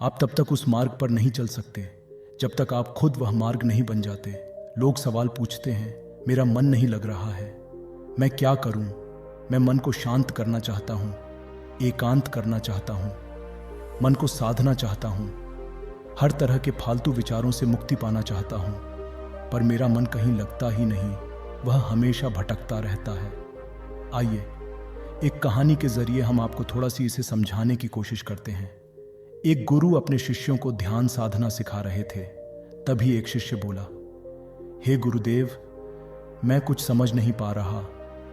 आप तब तक उस मार्ग पर नहीं चल सकते जब तक आप खुद वह मार्ग नहीं बन जाते। लोग सवाल पूछते हैं, मेरा मन नहीं लग रहा है, मैं क्या करूं? मैं मन को शांत करना चाहता हूं, एकांत करना चाहता हूं, मन को साधना चाहता हूं, हर तरह के फालतू विचारों से मुक्ति पाना चाहता हूं, पर मेरा मन कहीं लगता ही नहीं, वह हमेशा भटकता रहता है। आइए एक कहानी के जरिए हम आपको थोड़ा सी इसे समझाने की कोशिश करते हैं। एक गुरु अपने शिष्यों को ध्यान साधना सिखा रहे थे। तभी एक शिष्य बोला, हे गुरुदेव, मैं कुछ समझ नहीं पा रहा,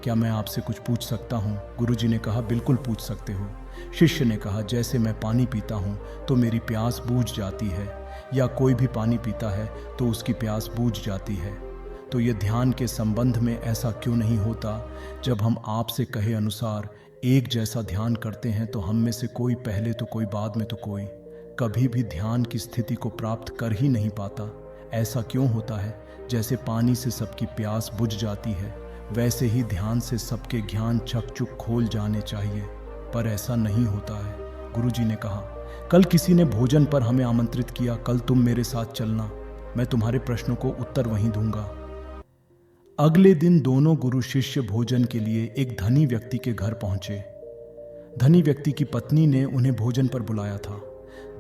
क्या मैं आपसे कुछ पूछ सकता हूँ? गुरुजी ने कहा, बिल्कुल पूछ सकते हो। शिष्य ने कहा, जैसे मैं पानी पीता हूँ तो मेरी प्यास बूझ जाती है, या कोई भी पानी पीता है तो उसकी प्यास बूझ जाती है, तो ये ध्यान के संबंध में ऐसा क्यों नहीं होता? जब हम आपसे कहे अनुसार एक जैसा ध्यान करते हैं तो हम में से कोई पहले तो कोई बाद में तो कोई कभी भी ध्यान की स्थिति को प्राप्त कर ही नहीं पाता। ऐसा क्यों होता है? जैसे पानी से सबकी प्यास बुझ जाती है, वैसे ही ध्यान से सबके ज्ञान चकचुक खोल जाने चाहिए, पर ऐसा नहीं होता है। गुरुजी ने कहा, कल किसी ने भोजन पर हमें आमंत्रित किया, कल तुम मेरे साथ चलना, मैं तुम्हारे प्रश्नों को उत्तर वहीं दूंगा। अगले दिन दोनों गुरु शिष्य भोजन के लिए एक धनी व्यक्ति के घर पहुंचे। धनी व्यक्ति की पत्नी ने उन्हें भोजन पर बुलाया था।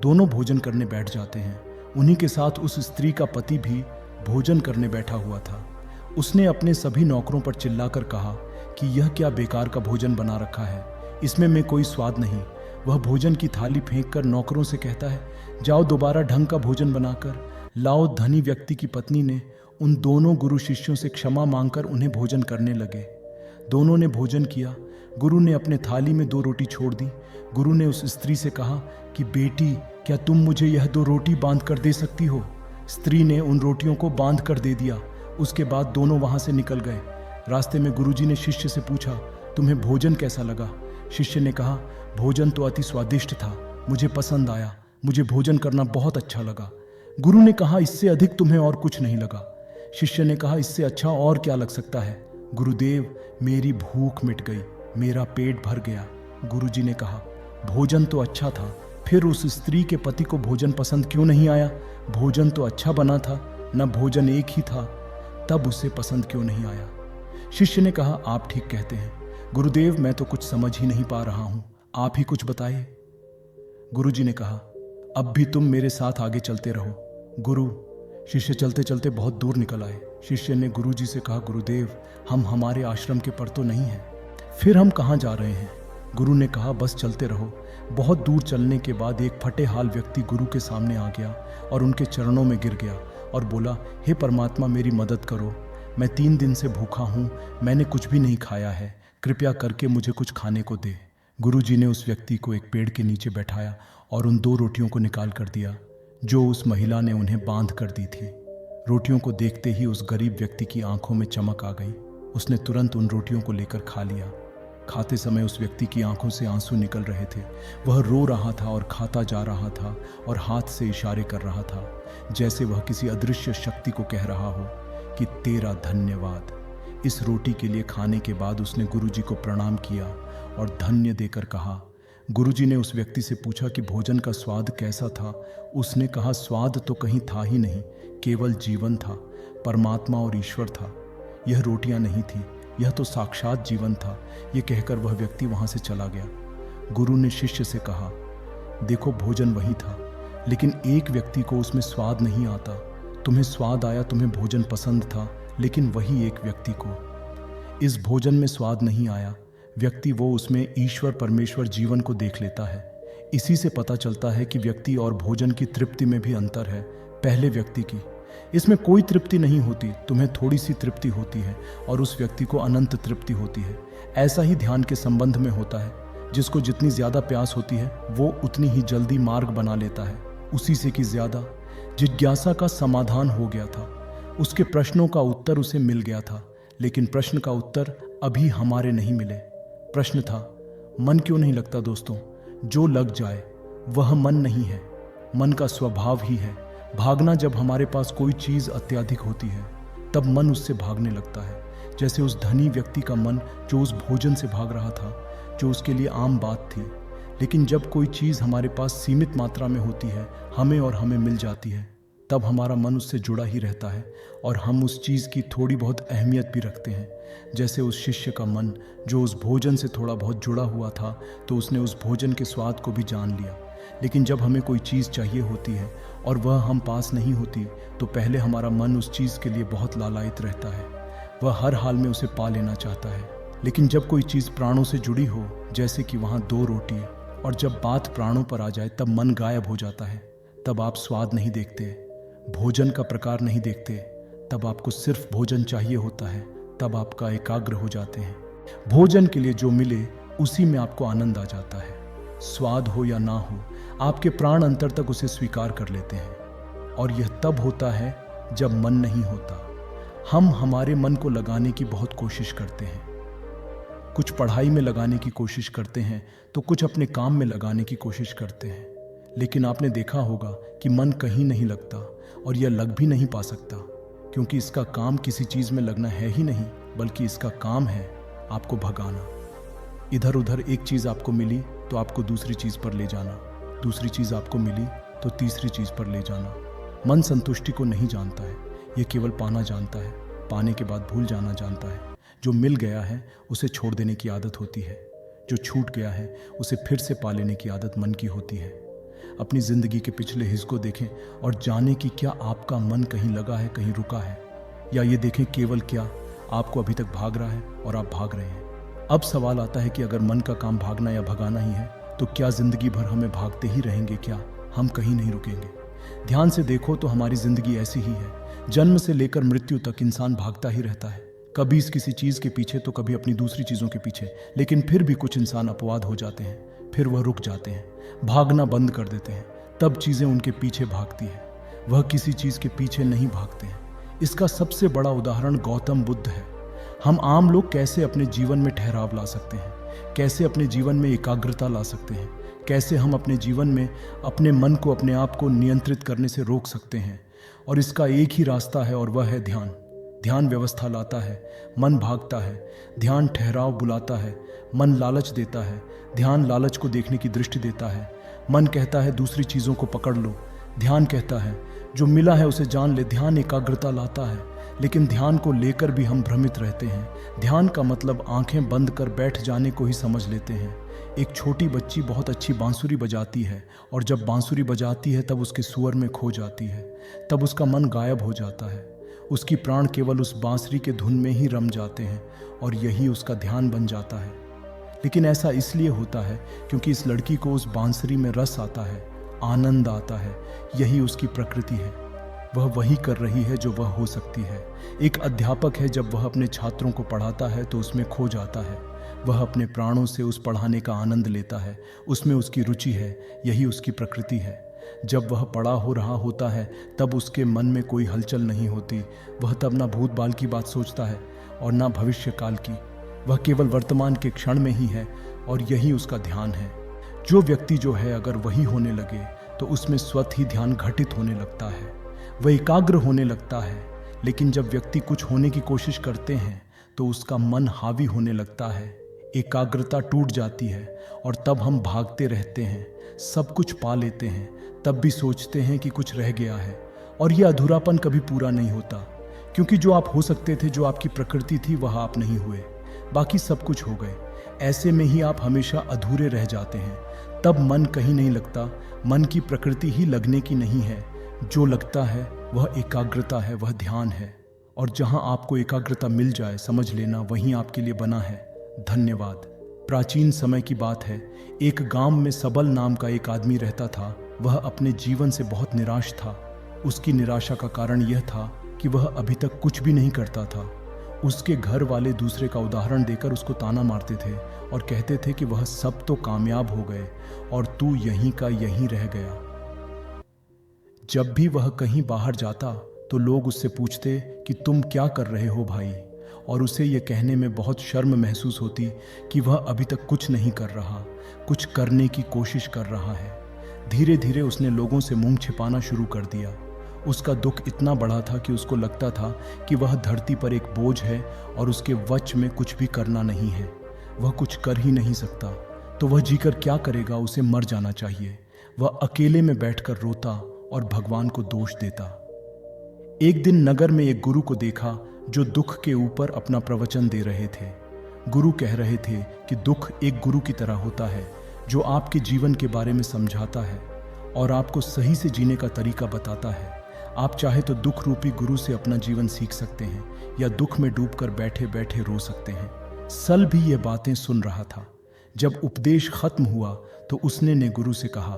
दोनों भोजन करने बैठ जाते हैं। उन्हीं के साथ उस स्त्री का पति भी भोजन करने बैठा हुआ था। उसने अपने सभी नौकरों पर चिल्लाकर कहा कि यह क्या बेकार का भोजन बना रखा है, इसमें में कोई स्वाद नहीं। वह भोजन की थाली फेंककर नौकरों से कहता है, जाओ दोबारा ढंग का भोजन बनाकर लाओ। धनी व्यक्ति की पत्नी ने उन दोनों गुरु शिष्यों से क्षमा मांगकर उन्हें भोजन करने लगे। दोनों ने भोजन किया। गुरु ने अपने थाली में 2 रोटी छोड़ दी। गुरु ने उस स्त्री से कहा कि बेटी, क्या तुम मुझे यह 2 रोटी बांध कर दे सकती हो? स्त्री ने उन रोटियों को बांध कर दे दिया। उसके बाद दोनों वहां से निकल गए। रास्ते में गुरुजी ने शिष्य से पूछा, तुम्हें भोजन कैसा लगा? शिष्य ने कहा, भोजन तो अति स्वादिष्ट था, मुझे पसंद आया, मुझे भोजन करना बहुत अच्छा लगा। गुरु ने कहा, इससे अधिक तुम्हें और कुछ नहीं लगा? शिष्य ने कहा, इससे अच्छा और क्या लग सकता है? गुरुदेव, मेरी भूख मिट गई, मेरा पेट भर गया। गुरुजी ने कहा, भोजन तो अच्छा था, फिर उस स्त्री के पति को भोजन पसंद क्यों नहीं आया? भोजन तो अच्छा बना था, न भोजन एक ही था, तब उसे पसंद क्यों नहीं आया? शिष्य ने कहा, आप ठीक कहते हैं गुरुदेव, मैं तो कुछ समझ ही नहीं पा रहा हूं, आप ही कुछ बताइए। गुरुजी ने कहा, अब भी तुम मेरे साथ आगे चलते रहो। गुरु शिष्य चलते चलते बहुत दूर निकल आए। शिष्य ने गुरुजी से कहा, गुरुदेव, हम हमारे आश्रम के पर तो नहीं हैं, फिर हम कहाँ जा रहे हैं? गुरु ने कहा, बस चलते रहो। बहुत दूर चलने के बाद एक फटे हाल व्यक्ति गुरु के सामने आ गया और उनके चरणों में गिर गया और बोला, हे परमात्मा, मेरी मदद करो, मैं 3 दिन से भूखा हूँ, मैंने कुछ भी नहीं खाया है, कृपया करके मुझे कुछ खाने को दे। गुरुजी ने उस व्यक्ति को एक पेड़ के नीचे बैठाया और उन 2 रोटियों को निकाल कर दिया जो उस महिला ने उन्हें बांध कर दी थी। रोटियों को देखते ही उस गरीब व्यक्ति की आंखों में चमक आ गई। उसने तुरंत उन रोटियों को लेकर खा लिया। खाते समय उस व्यक्ति की आंखों से आंसू निकल रहे थे। वह रो रहा था और खाता जा रहा था और हाथ से इशारे कर रहा था, जैसे वह किसी अदृश्य शक्ति को कह रहा हो कि तेरा धन्यवाद। इस रोटी के लिए खाने के बाद उसने गुरुजी को प्रणाम किया और धन्य देकर कहा। गुरुजी ने उस व्यक्ति से पूछा कि भोजन का स्वाद कैसा था? उसने कहा, स्वाद तो कहीं था ही नहीं, केवल जीवन था, परमात्मा और ईश्वर था। यह रोटियां नहीं थी, यह तो साक्षात जीवन था। यह कहकर वह व्यक्ति वहां से चला गया। गुरु ने शिष्य से कहा, देखो, भोजन वही था, लेकिन एक व्यक्ति को उसमें स्वाद नहीं आता। तुम्हें स्वाद आया, तुम्हें भोजन पसंद था, लेकिन वही एक व्यक्ति को इस भोजन में स्वाद नहीं आया। व्यक्ति वो उसमें ईश्वर परमेश्वर जीवन को देख लेता है। इसी से पता चलता है कि व्यक्ति और भोजन की तृप्ति में भी अंतर है। पहले व्यक्ति की इसमें कोई तृप्ति नहीं होती, तुम्हें थोड़ी सी तृप्ति होती है और उस व्यक्ति को अनंत तृप्ति होती है। ऐसा ही ध्यान के संबंध में होता है। जिसको जितनी ज्यादा प्यास होती है वो उतनी ही जल्दी मार्ग बना लेता है। उसी से कि ज्यादा जिज्ञासा का समाधान हो गया था। उसके प्रश्नों का उत्तर उसे मिल गया था, लेकिन प्रश्न का उत्तर अभी हमारे नहीं मिले। प्रश्न था, मन क्यों नहीं लगता? दोस्तों, जो लग जाए वह मन नहीं है, मन का स्वभाव ही है भागना। जब हमारे पास कोई चीज अत्यधिक होती है तब मन उससे भागने लगता है। जैसे उस धनी व्यक्ति का मन जो उस भोजन से भाग रहा था, जो उसके लिए आम बात थी, लेकिन जब कोई चीज़ हमारे पास सीमित मात्रा में होती है, हमें मिल जाती है, तब हमारा मन उससे जुड़ा ही रहता है और हम उस चीज़ की थोड़ी बहुत अहमियत भी रखते हैं। जैसे उस शिष्य का मन जो उस भोजन से थोड़ा बहुत जुड़ा हुआ था, तो उसने उस भोजन के स्वाद को भी जान लिया। लेकिन जब हमें कोई चीज़ चाहिए होती है और वह हम पास नहीं होती, तो पहले हमारा मन उस चीज़ के लिए बहुत लालायित रहता है। वह हर हाल में उसे पा लेना चाहता है। लेकिन जब कोई चीज़ प्राणों से जुड़ी हो, जैसे कि वहाँ 2 रोटी, और जब बात प्राणों पर आ जाए तब मन गायब हो जाता है। तब आप स्वाद नहीं देखते, भोजन का प्रकार नहीं देखते, तब आपको सिर्फ भोजन चाहिए होता है। तब आपका एकाग्र हो जाते हैं। भोजन के लिए जो मिले उसी में आपको आनंद आ जाता है। स्वाद हो या ना हो, आपके प्राण अंतर तक उसे स्वीकार कर लेते हैं। और यह तब होता है जब मन नहीं होता। हम हमारे मन को लगाने की बहुत कोशिश करते हैं। कुछ पढ़ाई में लगाने की कोशिश करते हैं, तो कुछ अपने काम में लगाने की कोशिश करते हैं। लेकिन आपने देखा होगा कि मन कहीं नहीं लगता, और यह लग भी नहीं पा सकता, क्योंकि इसका काम किसी चीज़ में लगना है ही नहीं, बल्कि इसका काम है आपको भगाना। इधर उधर एक चीज़ आपको मिली तो आपको दूसरी चीज़ पर ले जाना, दूसरी चीज़ आपको मिली तो तीसरी चीज़ पर ले जाना। मन संतुष्टि को नहीं जानता है, यह केवल पाना जानता है, पाने के बाद भूल जाना जानता है। जो मिल गया है उसे छोड़ देने की आदत होती है, जो छूट गया है उसे फिर से पा लेने की आदत मन की होती है। अपनी ज़िंदगी के पिछले हिस्से को देखें और जानें कि क्या आपका मन कहीं लगा है, कहीं रुका है, या ये देखें केवल क्या आपको अभी तक भाग रहा है और आप भाग रहे हैं। अब सवाल आता है कि अगर मन का काम भागना या भगाना ही है, तो क्या ज़िंदगी भर हमें भागते ही रहेंगे? क्या हम कहीं नहीं रुकेंगे? ध्यान से देखो तो हमारी ज़िंदगी ऐसी ही है। जन्म से लेकर मृत्यु तक इंसान भागता ही रहता है, कभी इस किसी चीज़ के पीछे तो कभी अपनी दूसरी चीज़ों के पीछे। लेकिन फिर भी कुछ इंसान अपवाद हो जाते हैं, फिर वह रुक जाते हैं, भागना बंद कर देते हैं, तब चीज़ें उनके पीछे भागती है। वह किसी चीज़ के पीछे नहीं भागते हैं। इसका सबसे बड़ा उदाहरण गौतम बुद्ध है। हम आम लोग कैसे अपने जीवन में ठहराव ला सकते हैं, कैसे अपने जीवन में एकाग्रता ला सकते हैं, कैसे हम अपने जीवन में अपने मन को, अपने आप को नियंत्रित करने से रोक सकते हैं। और इसका एक ही रास्ता है, और वह है ध्यान। ध्यान व्यवस्था लाता है, मन भागता है। ध्यान ठहराव बुलाता है, मन लालच देता है। ध्यान लालच को देखने की दृष्टि देता है। मन कहता है दूसरी चीज़ों को पकड़ लो, ध्यान कहता है जो मिला है उसे जान ले। ध्यान एकाग्रता लाता है, लेकिन ध्यान को लेकर भी हम भ्रमित रहते हैं। ध्यान का मतलब आंखें बंद कर बैठ जाने को ही समझ लेते हैं। एक छोटी बच्ची बहुत अच्छी बांसुरी बजाती है, और जब बांसुरी बजाती है तब उसके सुर में खो जाती है, तब उसका मन गायब हो जाता है। उसकी प्राण केवल उस बांसुरी के धुन में ही रम जाते हैं, और यही उसका ध्यान बन जाता है। लेकिन ऐसा इसलिए होता है क्योंकि इस लड़की को उस बांसुरी में रस आता है, आनंद आता है। यही उसकी प्रकृति है। वह वही कर रही है जो वह हो सकती है। एक अध्यापक है, जब वह अपने छात्रों को पढ़ाता है तो उसमें खो जाता है। वह अपने प्राणों से उस पढ़ाने का आनंद लेता है, उसमें उसकी रुचि है। यही उसकी प्रकृति है। जब वह पड़ा हो रहा होता है तब उसके मन में कोई हलचल नहीं होती। वह तब ना भूत बाल की बात सोचता है और ना भविष्य काल की। वह केवल वर्तमान के क्षण में ही है, और यही उसका ध्यान है। जो व्यक्ति जो है अगर वही होने लगे तो उसमें स्वतः ही ध्यान घटित होने लगता है, वह एकाग्र होने लगता है। लेकिन जब व्यक्ति कुछ होने की कोशिश करते हैं तो उसका मन हावी होने लगता है, एकाग्रता टूट जाती है, और तब हम भागते रहते हैं, सब कुछ पा लेते हैं, तब भी सोचते हैं कि कुछ रह गया है। और यह अधूरापन कभी पूरा नहीं होता, क्योंकि जो आप हो सकते थे, जो आपकी प्रकृति थी, वह आप नहीं हुए, बाकी सब कुछ हो गए। ऐसे में ही आप हमेशा अधूरे रह जाते हैं। तब मन कहीं नहीं लगता। मन की प्रकृति ही लगने की नहीं है। जो लगता है वह एकाग्रता है, वह ध्यान है। और जहां आपको एकाग्रता मिल जाए, समझ लेना वहीं आपके लिए बना है। धन्यवाद। प्राचीन समय की बात है, एक गांव में सबल नाम का एक आदमी रहता था। वह अपने जीवन से बहुत निराश था। उसकी निराशा का कारण यह था कि वह अभी तक कुछ भी नहीं करता था। उसके घर वाले दूसरे का उदाहरण देकर उसको ताना मारते थे और कहते थे कि वह सब तो कामयाब हो गए और तू यहीं का यहीं रह गया। जब भी वह कहीं बाहर जाता तो लोग उससे पूछते कि तुम क्या कर रहे हो भाई, और उसे यह कहने में बहुत शर्म महसूस होती कि वह अभी तक कुछ नहीं कर रहा, कुछ करने की कोशिश कर रहा है। धीरे धीरे उसने लोगों से मुंह छिपाना शुरू कर दिया। उसका दुख इतना बड़ा था कि उसको लगता था कि वह धरती पर एक बोझ है और उसके वश में कुछ भी करना नहीं है। वह कुछ कर ही नहीं सकता। तो वह जीकर क्या करेगा, उसे मर जाना चाहिए। वह अकेले में बैठकर रोता और भगवान को दोष देता। एक दिन नगर में एक गुरु को देखा जो दुख के ऊपर अपना प्रवचन दे रहे थे। गुरु कह रहे थे कि दुख एक गुरु की तरह होता है जो आपके जीवन के बारे में समझाता है और आपको सही से जीने का तरीका बताता है। आप चाहे तो दुख रूपी गुरु से अपना जीवन सीख सकते हैं या दुख में डूबकर बैठे बैठे रो सकते हैं। सल भी ये बातें सुन रहा था। जब उपदेश खत्म हुआ तो उसने ने गुरु से कहा,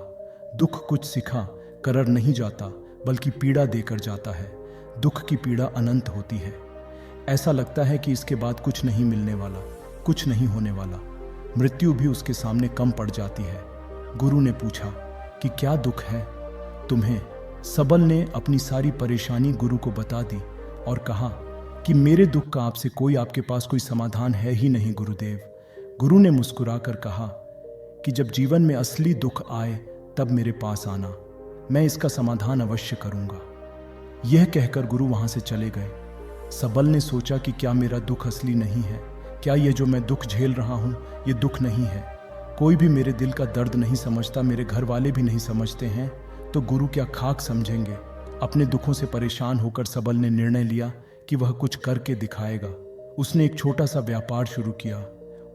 दुख कुछ सिखा कर नहीं जाता बल्कि पीड़ा देकर जाता है। दुख की पीड़ा अनंत होती है। ऐसा लगता है कि इसके बाद कुछ नहीं मिलने वाला, कुछ नहीं होने वाला। मृत्यु भी उसके सामने कम पड़ जाती है। गुरु ने पूछा कि क्या दुख है तुम्हें? सबल ने अपनी सारी परेशानी गुरु को बता दी और कहा कि मेरे दुख का आपके पास कोई समाधान है ही नहीं गुरुदेव। गुरु ने मुस्कुराकर कहा कि जब जीवन में असली दुख आए तब मेरे पास आना, मैं इसका समाधान अवश्य करूंगा। यह कहकर गुरु वहां से चले गए। सबल ने सोचा कि क्या मेरा दुख असली नहीं है? क्या ये जो मैं दुख झेल रहा हूं ये दुख नहीं है? कोई भी मेरे दिल का दर्द नहीं समझता, मेरे घर वाले भी नहीं समझते हैं, तो गुरु क्या खाक समझेंगे? अपने दुखों से परेशान होकर सबल ने निर्णय लिया कि वह कुछ करके दिखाएगा। उसने एक छोटा सा व्यापार शुरू किया।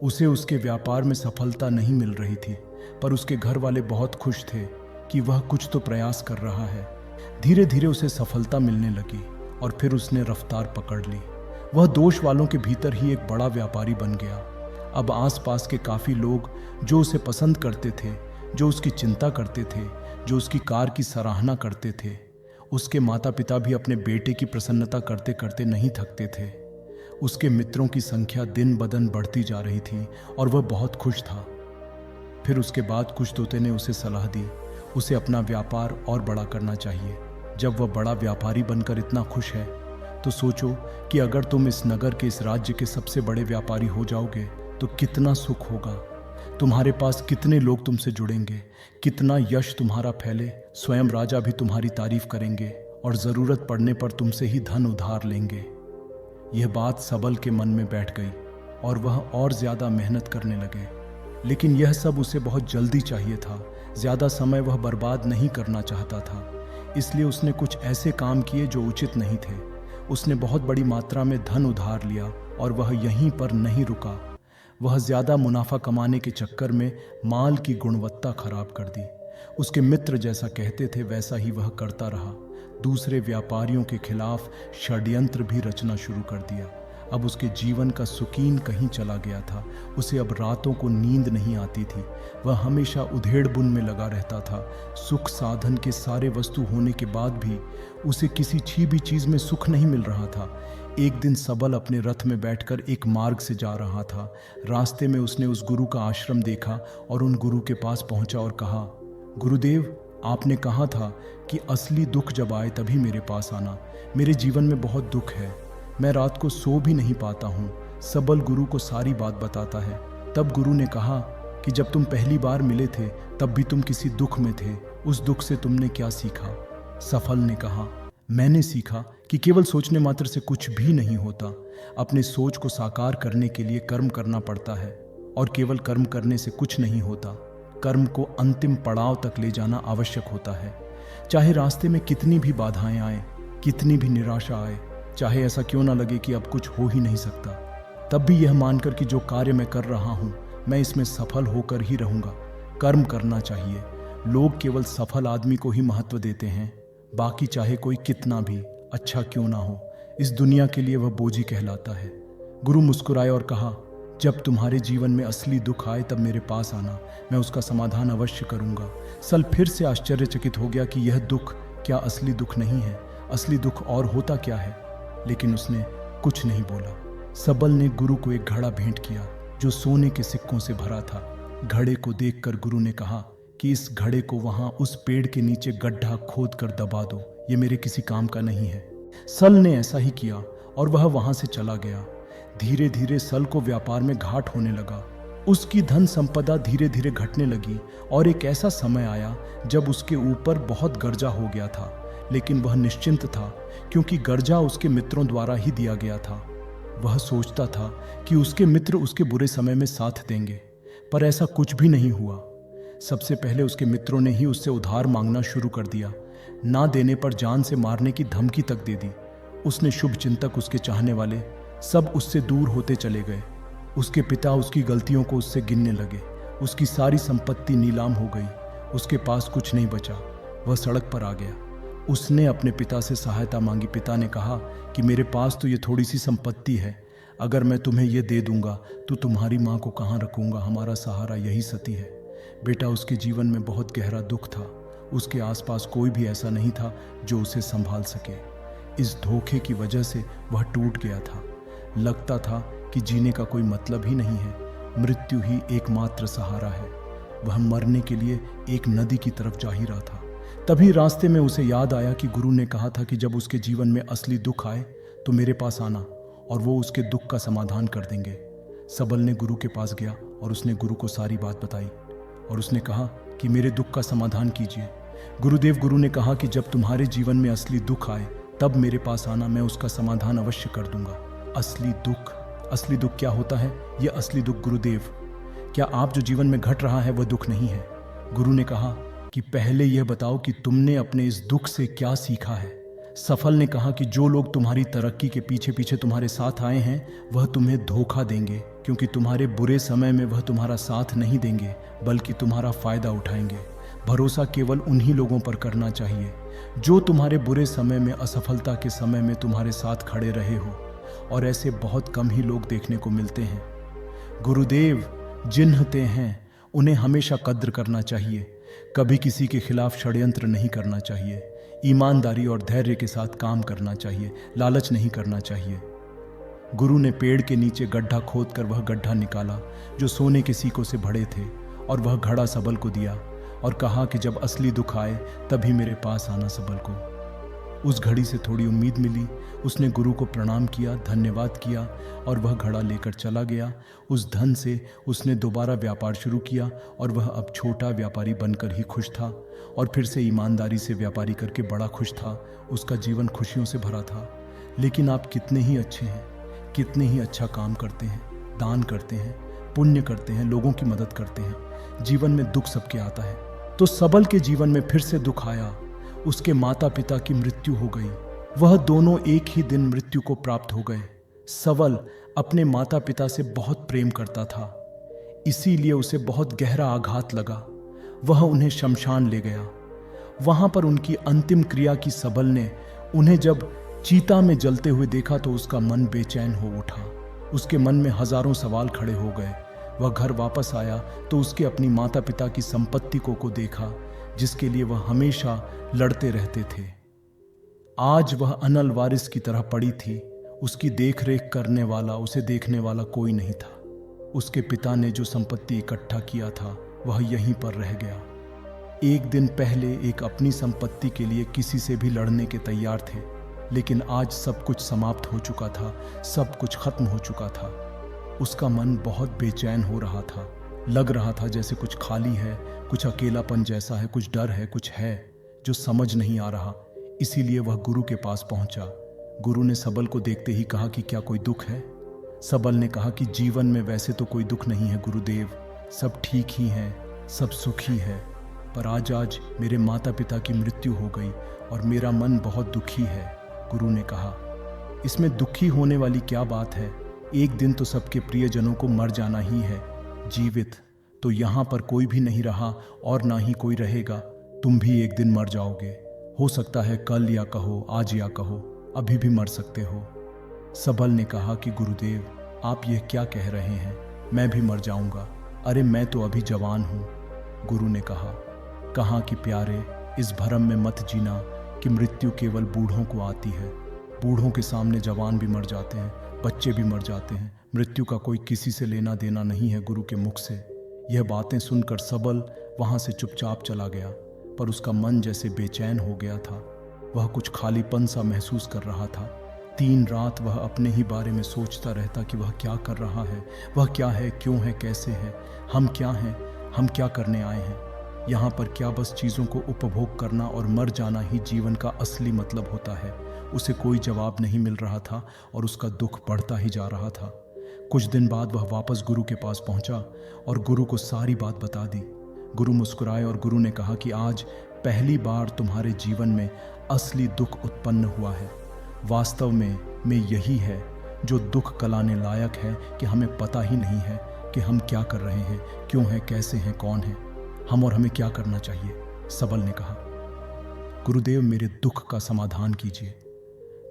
उसे उसके व्यापार में सफलता नहीं मिल रही थी, पर उसके घर वाले बहुत खुश थे कि वह कुछ तो प्रयास कर रहा है। धीरे धीरे उसे सफलता मिलने लगी और फिर उसने रफ्तार पकड़ ली। वह दोष वालों के भीतर ही एक बड़ा व्यापारी बन गया। अब आसपास के काफी लोग जो उसे पसंद करते थे, जो उसकी चिंता करते थे, जो उसकी कार की सराहना करते थे। उसके माता पिता भी अपने बेटे की प्रसन्नता करते करते नहीं थकते थे। उसके मित्रों की संख्या दिन ब दिन बढ़ती जा रही थी और वह बहुत खुश था। फिर उसके बाद कुछ तोते ने उसे सलाह दी, उसे अपना व्यापार और बड़ा करना चाहिए। जब वह बड़ा व्यापारी बनकर इतना खुश है तो सोचो कि अगर तुम इस नगर के, इस राज्य के सबसे बड़े व्यापारी हो जाओगे तो कितना सुख होगा। तुम्हारे पास कितने लोग तुमसे जुड़ेंगे, कितना यश तुम्हारा फैले। स्वयं राजा भी तुम्हारी तारीफ करेंगे और जरूरत पड़ने पर तुमसे ही धन उधार लेंगे। यह बात सबल के मन में बैठ गई और वह और ज्यादा मेहनत करने लगे। लेकिन यह सब उसे बहुत जल्दी चाहिए था। ज्यादा समय वह बर्बाद नहीं करना चाहता था, इसलिए उसने कुछ ऐसे काम किए जो उचित नहीं थे। उसने बहुत बड़ी मात्रा में धन उधार लिया और वह यहीं पर नहीं रुका। वह ज्यादा मुनाफा कमाने के चक्कर में माल की गुणवत्ता खराब कर दी। उसके मित्र जैसा कहते थे वैसा ही वह करता रहा। दूसरे व्यापारियों के खिलाफ षड्यंत्र भी रचना शुरू कर दिया। अब उसके जीवन का सुकीन कहीं चला गया था। उसे अब रातों को नींद नहीं आती थी। वह हमेशा उधेड़-बुन में लगा रहता था। सुख साधन के सारे वस्तु होने के बाद भी उसे किसी भी चीज में सुख नहीं मिल रहा था। एक दिन सबल अपने रथ में बैठकर एक मार्ग से जा रहा था। रास्ते में उसने उस गुरु का आश्रम देखा और उन गुरु के पास पहुंचा और कहा, गुरुदेव, आपने कहा था कि असली दुख जब आए तभी मेरे पास आना। मेरे जीवन में बहुत दुख है, मैं रात को सो भी नहीं पाता हूँ। सबल गुरु को सारी बात बताता है। तब गुरु ने कहा कि जब तुम पहली बार मिले थे तब भी तुम किसी दुख में थे। उस दुख से तुमने क्या सीखा? सफल ने कहा, मैंने सीखा कि केवल सोचने मात्र से कुछ भी नहीं होता। अपने सोच को साकार करने के लिए कर्म करना पड़ता है और केवल कर्म करने से कुछ नहीं होता। कर्म को अंतिम पड़ाव तक ले जाना आवश्यक होता है। चाहे रास्ते में कितनी भी बाधाएं आए, कितनी भी निराशा आए, चाहे ऐसा क्यों ना लगे कि अब कुछ हो ही नहीं सकता, तब भी यह मानकर कि जो कार्य मैं कर रहा हूं मैं इसमें सफल होकर ही रहूंगा। कर्म करना चाहिए। लोग केवल सफल आदमी को ही महत्व देते हैं, बाकी चाहे कोई कितना भी अच्छा क्यों ना हो, इस दुनिया के लिए वह बोझी कहलाता है। गुरु मुस्कुराए और कहा, जब तुम्हारे जीवन में असली दुख आए तब मेरे पास आना, मैं उसका समाधान अवश्य करूंगा। सल फिर से आश्चर्यचकित हो गया कि यह दुख क्या असली दुख नहीं है? असली दुख और होता क्या है? लेकिन उसने कुछ नहीं बोला। सबल ने गुरु को एक घड़ा भेंट किया जो सोने के सिक्कों से भरा था। घड़े को देखकर गुरु ने कहा कि इस घड़े को वहां उस पेड़ के नीचे गड्ढा खोद कर दबा दो, ये मेरे किसी काम का नहीं है। सल ने ऐसा ही किया और वह वहां से चला गया। धीरे धीरे सल को व्यापार में घाट होने लगा। उसकी धन संपदा धीरे धीरे घटने लगी और एक ऐसा समय आया जब उसके ऊपर बहुत कर्जा हो गया था। लेकिन वह निश्चिंत था क्योंकि कर्जा उसके मित्रों द्वारा ही दिया गया था। वह सोचता था कि उसके मित्र उसके बुरे समय में साथ देंगे। पर ऐसा कुछ भी नहीं हुआ। सबसे पहले उसके मित्रों ने ही उससे उधार मांगना शुरू कर दिया। ना देने पर जान से मारने की धमकी तक दे दी। उसने शुभ चिंतक, उसके चाहने वाले सब उससे दूर होते चले गए। उसके पिता उसकी गलतियों को उससे गिनने लगे। उसकी सारी संपत्ति नीलाम हो गई। उसके पास कुछ नहीं बचा। वह सड़क पर आ गया। उसने अपने पिता से सहायता मांगी। पिता ने कहा कि मेरे पास तो ये थोड़ी सी संपत्ति है, अगर मैं तुम्हें ये दे दूंगा तो तुम्हारी माँ को कहाँ रखूंगा, हमारा सहारा यही सती है। बेटा, उसके जीवन में बहुत गहरा दुख था। उसके आसपास कोई भी ऐसा नहीं था जो उसे संभाल सके। इस धोखे की वजह से वह टूट गया था। लगता था कि जीने का कोई मतलब ही नहीं है, मृत्यु ही एकमात्र सहारा है। वह मरने के लिए एक नदी की तरफ जा ही रहा था। तभी रास्ते में उसे याद आया कि गुरु ने कहा था कि जब उसके जीवन में असली दुख आए तो मेरे पास आना और वो उसके दुख का समाधान कर देंगे। सबल ने गुरु के पास गया और उसने गुरु को सारी बात बताई और उसने कहा कि मेरे दुख का समाधान कीजिए। गुरु ने कहा कि जब तुम्हारे जीवन में असली दुख आए तब मेरे पास आना, मैं उसका समाधान अवश्य कर दूंगा। असली दुख क्या होता है? यह असली दुख गुरुदेव, क्या आप जो जीवन में घट रहा है वह दुख नहीं है? गुरु ने कहा कि पहले यह बताओ कि तुमने अपने इस दुख से क्या सीखा है। सफल ने कहा कि जो लोग तुम्हारी तरक्की के पीछे पीछे तुम्हारे साथ आए हैं वह तुम्हें धोखा देंगे, क्योंकि तुम्हारे बुरे समय में वह तुम्हारा साथ नहीं देंगे बल्कि तुम्हारा फायदा उठाएंगे। भरोसा केवल उन्हीं लोगों पर करना चाहिए जो तुम्हारे बुरे समय में, असफलता के समय में तुम्हारे साथ खड़े रहे हो, और ऐसे बहुत कम ही लोग देखने को मिलते हैं। गुरुदेव जिन्हते हैं उन्हें हमेशा कद्र करना चाहिए। कभी किसी के खिलाफ षड्यंत्र नहीं करना चाहिए। ईमानदारी और धैर्य के साथ काम करना चाहिए, लालच नहीं करना चाहिए। गुरु ने पेड़ के नीचे गड्ढा खोदकर वह गड्ढा निकाला जो सोने के सीकों से भरे थे, और वह घड़ा सबल को दिया और कहा कि जब असली दुख आए तभी मेरे पास आना सबल को। उस घड़ी से थोड़ी उम्मीद मिली। उसने गुरु को प्रणाम किया, धन्यवाद किया और वह घड़ा लेकर चला गया। उस धन से उसने दोबारा व्यापार शुरू किया और वह अब छोटा व्यापारी बनकर ही खुश था और फिर से ईमानदारी से व्यापारी करके बड़ा खुश था। उसका जीवन खुशियों से भरा था। लेकिन आप कितने ही अच्छे हैं, कितने ही अच्छा काम करते हैं, दान करते हैं, पुण्य करते हैं, लोगों की मदद करते हैं। जीवन में दुख सबके आता है, तो सबल के जीवन में फिर से दुख आया। उसके माता पिता की मृत्यु हो गई। वह दोनों एक ही दिन मृत्यु को प्राप्त हो गए। सबल अपने माता पिता से बहुत प्रेम करता था, इसीलिए उसे बहुत गहरा आघात लगा। वह उन्हें शमशान ले गया। वहां पर उनकी अंतिम क्रिया की सबल ने उन्हें जब चीता में जलते हुए देखा तो उसका मन बेचैन हो उठा। उसके मन में हजारों सवाल खड़े हो गए। वह घर वापस आया तो उसके अपनी माता पिता की संपत्ति को देखा जिसके लिए वह हमेशा लड़ते रहते थे। आज वह अनल वारिस की तरह पड़ी थी। उसकी देखरेख करने वाला, उसे देखने वाला कोई नहीं था। उसके पिता ने जो संपत्ति इकट्ठा किया था वह यहीं पर रह गया। एक दिन पहले एक अपनी संपत्ति के लिए किसी से भी लड़ने के तैयार थे, लेकिन आज सब कुछ समाप्त हो चुका था, सब कुछ खत्म हो चुका था। उसका मन बहुत बेचैन हो रहा था। लग रहा था जैसे कुछ खाली है, कुछ अकेलापन जैसा है, कुछ डर है, कुछ है जो समझ नहीं आ रहा। इसीलिए वह गुरु के पास पहुंचा। गुरु ने सबल को देखते ही कहा कि क्या कोई दुख है? सबल ने कहा कि जीवन में वैसे तो कोई दुख नहीं है गुरुदेव, सब ठीक ही है, सब सुखी है, पर आज मेरे माता पिता की मृत्यु हो गई और मेरा मन बहुत दुखी है। गुरु ने कहा, इसमें दुखी होने वाली क्या बात है? एक दिन तो सबके प्रियजनों को मर जाना ही है। जीवित तो यहाँ पर कोई भी नहीं रहा और ना ही कोई रहेगा। तुम भी एक दिन मर जाओगे। हो सकता है कल या कहो, आज या कहो, अभी भी मर सकते हो। सबल ने कहा कि गुरुदेव आप यह क्या कह रहे हैं? मैं भी मर जाऊंगा। अरे मैं तो अभी जवान हूँ। गुरु ने कहा कि प्यारे, इस भ्रम में मत जीना कि मृत्यु केवल बूढ़ों को आती है। बूढ़ों के सामने जवान भी मर जाते हैं, बच्चे भी मर जाते हैं। मृत्यु का कोई किसी से लेना देना नहीं है गुरु के मुख से। यह बातें सुनकर सबल वहां से चुपचाप चला गया, पर उसका मन जैसे बेचैन हो गया था। वह कुछ खालीपन सा महसूस कर रहा था। 3 रात वह अपने ही बारे में सोचता रहता कि वह क्या कर रहा है, वह क्या है, क्यों है, कैसे है, हम क्या हैं, हम क्या करने आए हैं यहाँ पर? क्या बस चीज़ों को उपभोग करना और मर जाना ही जीवन का असली मतलब होता है? उसे कोई जवाब नहीं मिल रहा था और उसका दुख बढ़ता ही जा रहा था। कुछ दिन बाद वह वापस गुरु के पास पहुंचा और गुरु को सारी बात बता दी। गुरु मुस्कुराए और गुरु ने कहा कि आज पहली बार तुम्हारे जीवन में असली दुख उत्पन्न हुआ है। वास्तव में यही है जो दुख कलाने लायक है कि हमें पता ही नहीं है कि हम क्या कर रहे हैं, क्यों हैं, कैसे हैं, कौन है हम और हमें क्या करना चाहिए। सबल ने कहा, गुरुदेव मेरे दुख का समाधान कीजिए।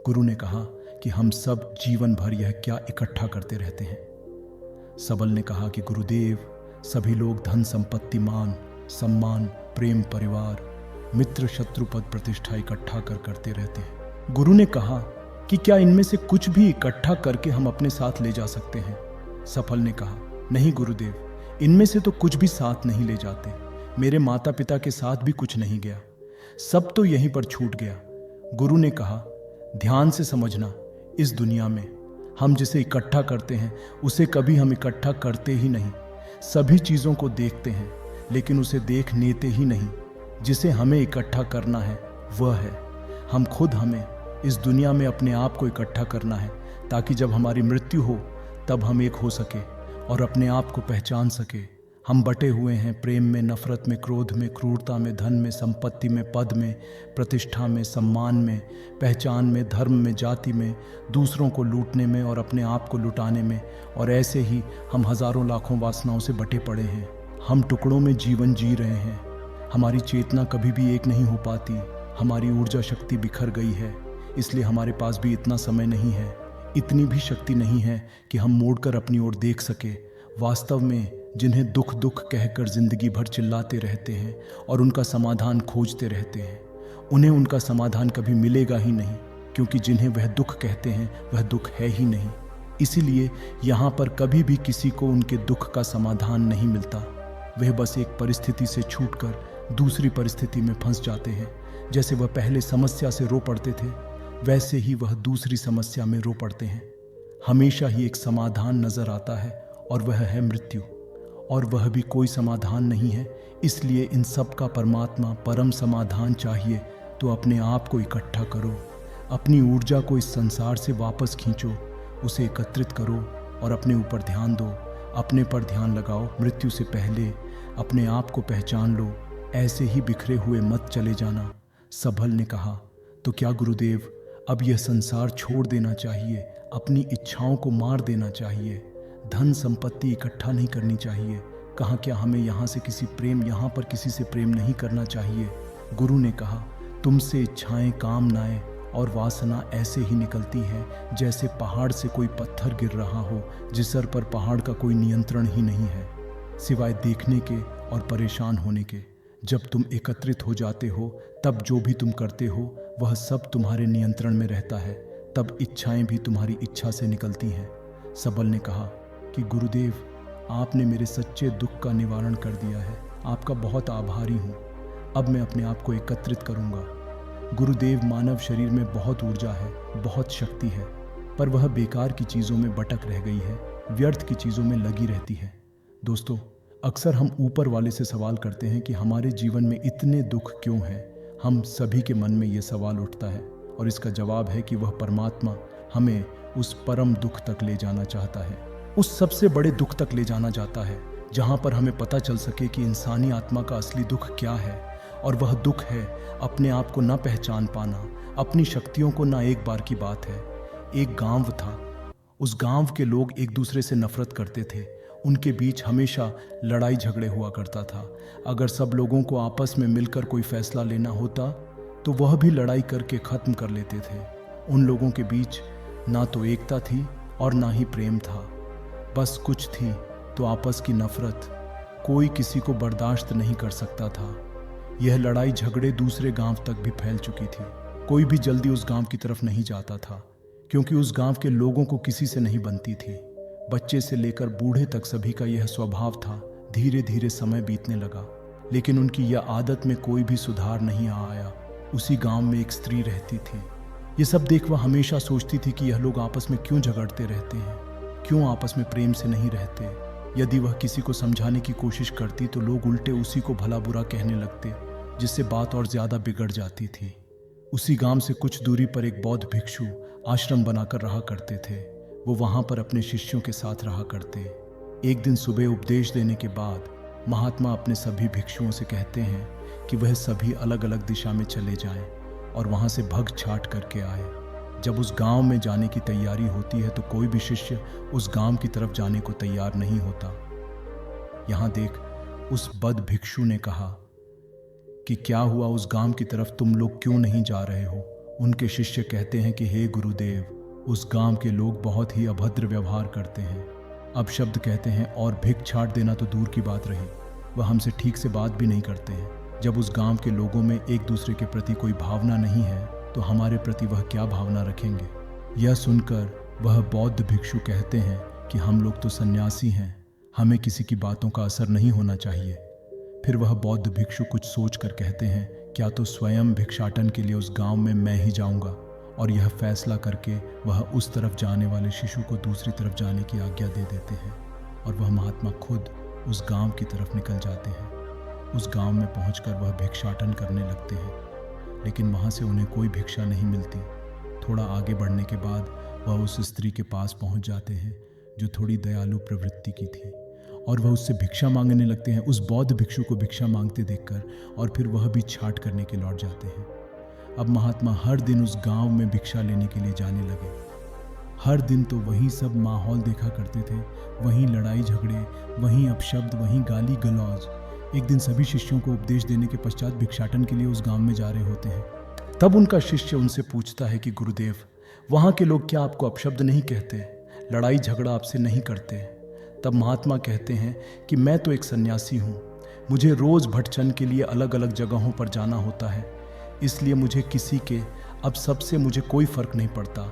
गुरु ने कहा कि हम सब जीवन भर यह क्या इकट्ठा करते रहते हैं। सबल ने कहा कि गुरुदेव सभी लोग धन संपत्ति, मान सम्मान, प्रेम, परिवार, मित्र, शत्रु, पद, प्रतिष्ठा इकट्ठा करते रहते हैं। गुरु ने कहा कि क्या इनमें से कुछ भी इकट्ठा करके हम अपने साथ ले जा सकते हैं। सफल ने कहा, नहीं गुरुदेव, इनमें से तो कुछ भी साथ नहीं ले जाते। मेरे माता पिता के साथ भी कुछ नहीं गया, सब तो यहीं पर छूट गया। गुरु ने कहा, ध्यान से समझना, इस दुनिया में हम जिसे इकट्ठा करते हैं उसे कभी हम इकट्ठा करते ही नहीं। सभी चीज़ों को देखते हैं लेकिन उसे देख लेते ही नहीं। जिसे हमें इकट्ठा करना है वह है हम खुद। हमें इस दुनिया में अपने आप को इकट्ठा करना है ताकि जब हमारी मृत्यु हो तब हम एक हो सके और अपने आप को पहचान सके। हम बटे हुए हैं प्रेम में, नफरत में, क्रोध में, क्रूरता में, धन में, संपत्ति में, पद में, प्रतिष्ठा में, सम्मान में, पहचान में, धर्म में, जाति में, दूसरों को लूटने में और अपने आप को लुटाने में। और ऐसे ही हम हजारों लाखों वासनाओं से बटे पड़े हैं। हम टुकड़ों में जीवन जी रहे हैं। हमारी चेतना कभी भी एक नहीं हो पाती। हमारी ऊर्जा शक्ति बिखर गई है, इसलिए हमारे पास भी इतना समय नहीं है, इतनी भी शक्ति नहीं है कि हम मोड़कर अपनी ओर देख सके। वास्तव में जिन्हें दुख दुख कहकर जिंदगी भर चिल्लाते रहते हैं और उनका समाधान खोजते रहते हैं, उन्हें उनका समाधान कभी मिलेगा ही नहीं, क्योंकि जिन्हें वह दुख कहते हैं वह दुख है ही नहीं। इसीलिए यहाँ पर कभी भी किसी को उनके दुख का समाधान नहीं मिलता। वह बस एक परिस्थिति से छूटकर दूसरी परिस्थिति में फंस जाते हैं। जैसे वह पहले समस्या से रो पड़ते थे वैसे ही वह दूसरी समस्या में रो पड़ते हैं। हमेशा ही एक समाधान नजर आता है और वह है मृत्यु, और वह भी कोई समाधान नहीं है। इसलिए इन सब का परमात्मा परम समाधान चाहिए तो अपने आप को इकट्ठा करो, अपनी ऊर्जा को इस संसार से वापस खींचो, उसे एकत्रित करो और अपने ऊपर ध्यान दो, अपने पर ध्यान लगाओ। मृत्यु से पहले अपने आप को पहचान लो, ऐसे ही बिखरे हुए मत चले जाना। सबल ने कहा, तो क्या गुरुदेव अब यह संसार छोड़ देना चाहिए, अपनी इच्छाओं को मार देना चाहिए, धन संपत्ति इकट्ठा नहीं करनी चाहिए? कहा क्या हमें यहाँ पर किसी से प्रेम नहीं करना चाहिए? गुरु ने कहा, तुमसे इच्छाएं, कामनाएं और वासना ऐसे ही निकलती हैं जैसे पहाड़ से कोई पत्थर गिर रहा हो जिस सर पर पहाड़ का कोई नियंत्रण ही नहीं है सिवाय देखने के और परेशान होने के। जब तुम एकत्रित हो जाते हो तब जो भी तुम करते हो वह सब तुम्हारे नियंत्रण में रहता है, तब इच्छाएं भी तुम्हारी इच्छा से निकलती हैं। सबल ने कहा कि गुरुदेव आपने मेरे सच्चे दुख का निवारण कर दिया है, आपका बहुत आभारी हूँ। अब मैं अपने आप को एकत्रित करूँगा। गुरुदेव, मानव शरीर में बहुत ऊर्जा है, बहुत शक्ति है, पर वह बेकार की चीज़ों में भटक रह गई है, व्यर्थ की चीज़ों में लगी रहती है। दोस्तों, अक्सर हम ऊपर वाले से सवाल करते हैं कि हमारे जीवन में इतने दुख क्यों हैं। हम सभी के मन में ये सवाल उठता है और इसका जवाब है कि वह परमात्मा हमें उस परम दुख तक ले जाना चाहता है, उस सबसे बड़े दुख तक ले जाना चाहता है जहाँ पर हमें पता चल सके कि इंसानी आत्मा का असली दुख क्या है। और वह दुख है अपने आप को ना पहचान पाना, अपनी शक्तियों को ना। एक बार की बात है, एक गांव था। उस गांव के लोग एक दूसरे से नफरत करते थे, उनके बीच हमेशा लड़ाई झगड़े हुआ करता था। अगर सब लोगों को आपस में मिलकर कोई फैसला लेना होता तो वह भी लड़ाई करके ख़त्म कर लेते थे। उन लोगों के बीच ना तो एकता थी और ना ही प्रेम था, बस कुछ थी तो आपस की नफरत। कोई किसी को बर्दाश्त नहीं कर सकता था। यह लड़ाई झगड़े दूसरे गांव तक भी फैल चुकी थी। कोई भी जल्दी उस गांव की तरफ नहीं जाता था क्योंकि उस गांव के लोगों को किसी से नहीं बनती थी। बच्चे से लेकर बूढ़े तक सभी का यह स्वभाव था। धीरे धीरे समय बीतने लगा लेकिन उनकी यह आदत में कोई भी सुधार नहीं आया। उसी गांव में एक स्त्री रहती थी। ये सब देख वह हमेशा सोचती थी कि यह लोग आपस में क्यों झगड़ते रहते हैं, क्यों आपस में प्रेम से नहीं रहते। यदि वह किसी को समझाने की कोशिश करती तो लोग उल्टे उसी को भला बुरा कहने लगते, जिससे बात और ज्यादा बिगड़ जाती थी। उसी गांव से कुछ दूरी पर एक बौद्ध भिक्षु आश्रम बनाकर रहा करते थे। वो वहाँ पर अपने शिष्यों के साथ रहा करते। एक दिन सुबह उपदेश देने के बाद महात्मा अपने सभी भिक्षुओं से कहते हैं कि वह सभी अलग अलग दिशा में चले जाएं और वहाँ से भग छाट करके आए। जब उस गांव में जाने की तैयारी होती है तो कोई भी शिष्य उस गांव की तरफ जाने को तैयार नहीं होता। यहाँ देख, उस बद भिक्षु ने कहा कि क्या हुआ, उस गांव की तरफ तुम लोग क्यों नहीं जा रहे हो? उनके शिष्य कहते हैं कि हे गुरुदेव, उस गांव के लोग बहुत ही अभद्र व्यवहार करते हैं। अब शब्द कहते हैं और भिख छाट देना तो दूर की बात रही, वह हमसे ठीक से बात भी नहीं करते हैं। जब उस गांव के लोगों में एक दूसरे के प्रति कोई भावना नहीं है तो हमारे प्रति वह क्या भावना रखेंगे? यह सुनकर वह बौद्ध भिक्षु कहते हैं कि हम लोग तो सन्यासी हैं, हमें किसी की बातों का असर नहीं होना चाहिए। फिर वह बौद्ध भिक्षु कुछ सोच कर कहते हैं, क्या तो स्वयं भिक्षाटन के लिए उस गांव में मैं ही जाऊंगा। और यह फैसला करके वह उस तरफ जाने वाले शिशु को दूसरी तरफ जाने की आज्ञा दे देते हैं और वह महात्मा खुद उस गांव की तरफ निकल जाते हैं। उस गांव में पहुंचकर वह भिक्षाटन करने लगते हैं, लेकिन वहां से उन्हें कोई भिक्षा नहीं मिलती। थोड़ा आगे बढ़ने के बाद वह उस स्त्री के पास पहुंच जाते हैं जो थोड़ी दयालु प्रवृत्ति की थी और वह उससे भिक्षा मांगने लगते हैं, उस बौद्ध भिक्षु को भिक्षा मांगते देखकर, और फिर वह भी छाट करने के लौट जाते हैं। अब महात्मा हर दिन उस गांव में भिक्षा लेने के लिए जाने लगे। हर दिन तो वही सब माहौल देखा करते थे, वहीं लड़ाई झगड़े, वहीं अपशब्द, वहीं गाली गलौज। एक दिन सभी शिष्यों को उपदेश देने के पश्चात भिक्षाटन के लिए उस गांव में जा रहे होते हैं। तब उनका शिष्य उनसे पूछता है कि गुरुदेव, वहाँ के लोग क्या आपको अपशब्द नहीं कहते, लड़ाई झगड़ा आपसे नहीं करते? तब महात्मा कहते हैं कि मैं तो एक सन्यासी हूँ, मुझे रोज भटचन के लिए अलग अलग जगहों पर जाना होता है, इसलिए मुझे किसी के अब सबसे मुझे कोई फर्क नहीं पड़ता।